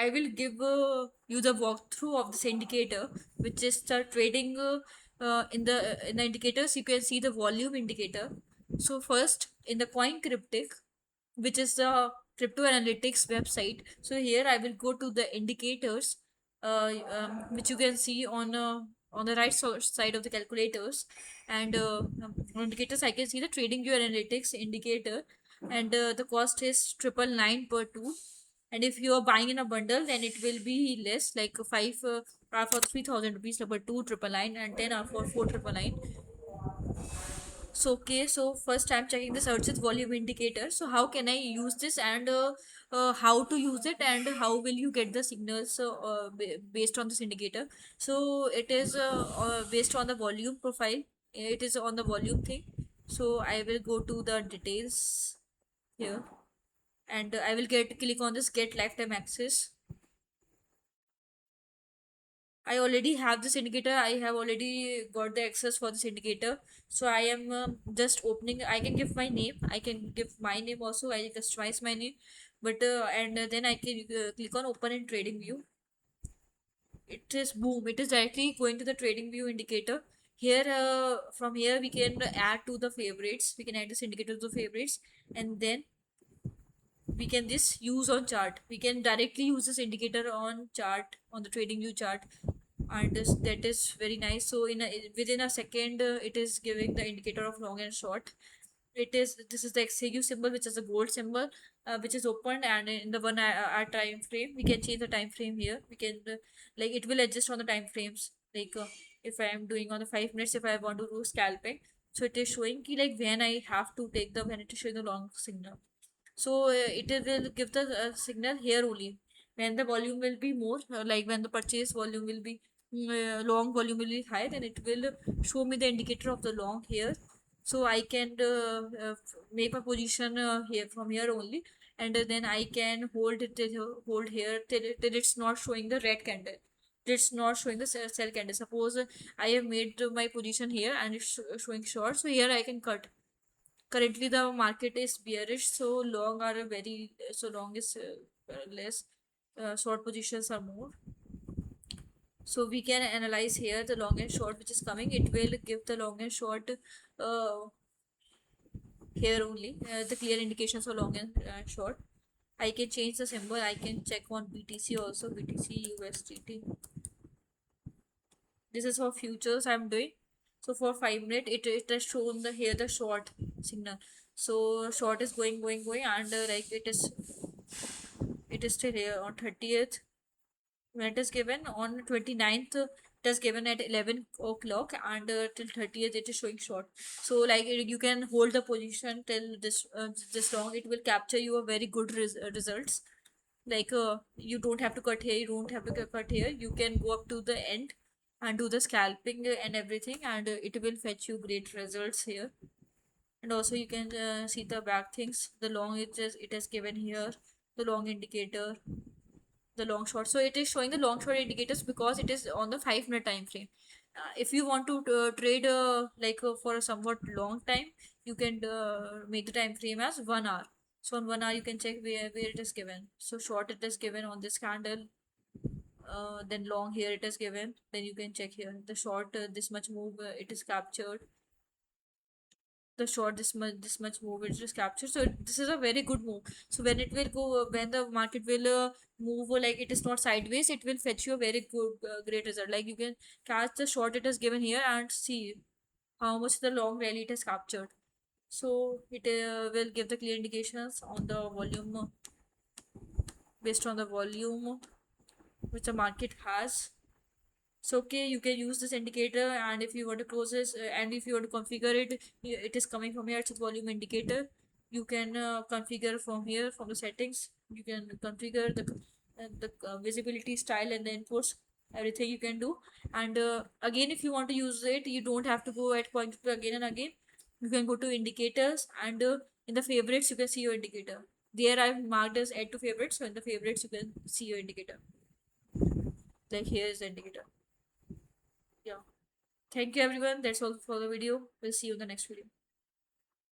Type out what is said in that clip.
I will give you the walkthrough of this indicator, which is the trading in the indicators. You can see the volume indicator. So first in the Coin Cryptic, which is the crypto analytics website. So here I will go to the indicators, which you can see on the right side of the calculators, and indicators. I can see the trading view analytics indicator, and the cost is 999 per two. And if you are buying in a bundle, then it will be less, like five are for 3000 rupees number 2 999, and 10 are for 4 999. So okay, so first I'm checking the search with volume indicator. So how can I use this, and how to use it, and how will you get the signals based on this indicator? So it is based on the volume profile. It is on the volume thing. So I will go to the details here, and I will get click on this get lifetime access. I already have this indicator. I have already got the access for this indicator. So I am just opening. I can give my name. I can give my name also. I customize my name, but and then I can click on open in trading view. It is boom. It is directly going to the trading view indicator. Here, from here we can add to the favorites. We can add this indicator to the favorites, and then we can this use on chart. We can directly use this indicator on chart, on the trading view chart, and that is very nice. So within a second, it is giving the indicator of long and short. This is the XAU symbol, which is a gold symbol, which is opened, and in the one our time frame, we can change the time frame here. We can like it will adjust on the time frames. Like if I am doing on the 5 minutes, if I want to do scalping, so it is showing ki, like when I have to take the when it is showing the long signal. So it will give the signal here only when the volume will be more, like when the purchase volume will be long volume will be high, then it will show me the indicator of the long here. So I can make a position here from here only, and then I can hold it hold here till it's not showing the red candle, it's not showing the sell candle. Suppose I have made my position here and it's showing short, so here I can cut. Currently the market is bearish, so long are very, so long is less, short positions are more. So we can analyze here the long and short which is coming. It will give the long and short uh, here only, the clear indications for long and short. I can change the symbol. I can check on BTC also, BTC USDT. This is for futures I'm doing. So for 5 minutes, it has shown the here the short signal. So short is going, and like it is still here on 30th. When it is given on 29th, it is given at 11 o'clock, and till 30th it is showing short. So like you can hold the position till this long. It will capture you a very good results. Like you don't have to cut here, you don't have to cut here. You can go up to the end and do the scalping and everything, and it will fetch you great results here. And also you can see the back things. The long it is given here, the long indicator, the long short. So it is showing the long short indicators because it is on the 5 minute time frame. If you want to trade like for a somewhat long time, you can make the time frame as 1 hour. So on 1 hour you can check where it is given. So short it is given on this candle, then long here it is given. Then you can check here the short, this much move it is captured. The short this much move it is captured. So this is a very good move. So when it will go, when the market will move, like it is not sideways, it will fetch you a very good great result. Like you can catch the short it is given here and see how much the long rally it has captured. So it will give the clear indications on the volume, based on the volume which the market has. So okay, you can use this indicator, and if you want to close this, and if you want to configure it, it is coming from here. It's a volume indicator. You can configure from here, from the settings. You can configure the visibility, style, and the inputs. Everything you can do. And again, if you want to use it, you don't have to go at point again and again. You can go to indicators, and in the favorites you can see your indicator. There I've marked as add to favorites. So in the favorites you can see your indicator. Like here is the indicator. Yeah. Thank you everyone. That's all for the video. We'll see you in the next video.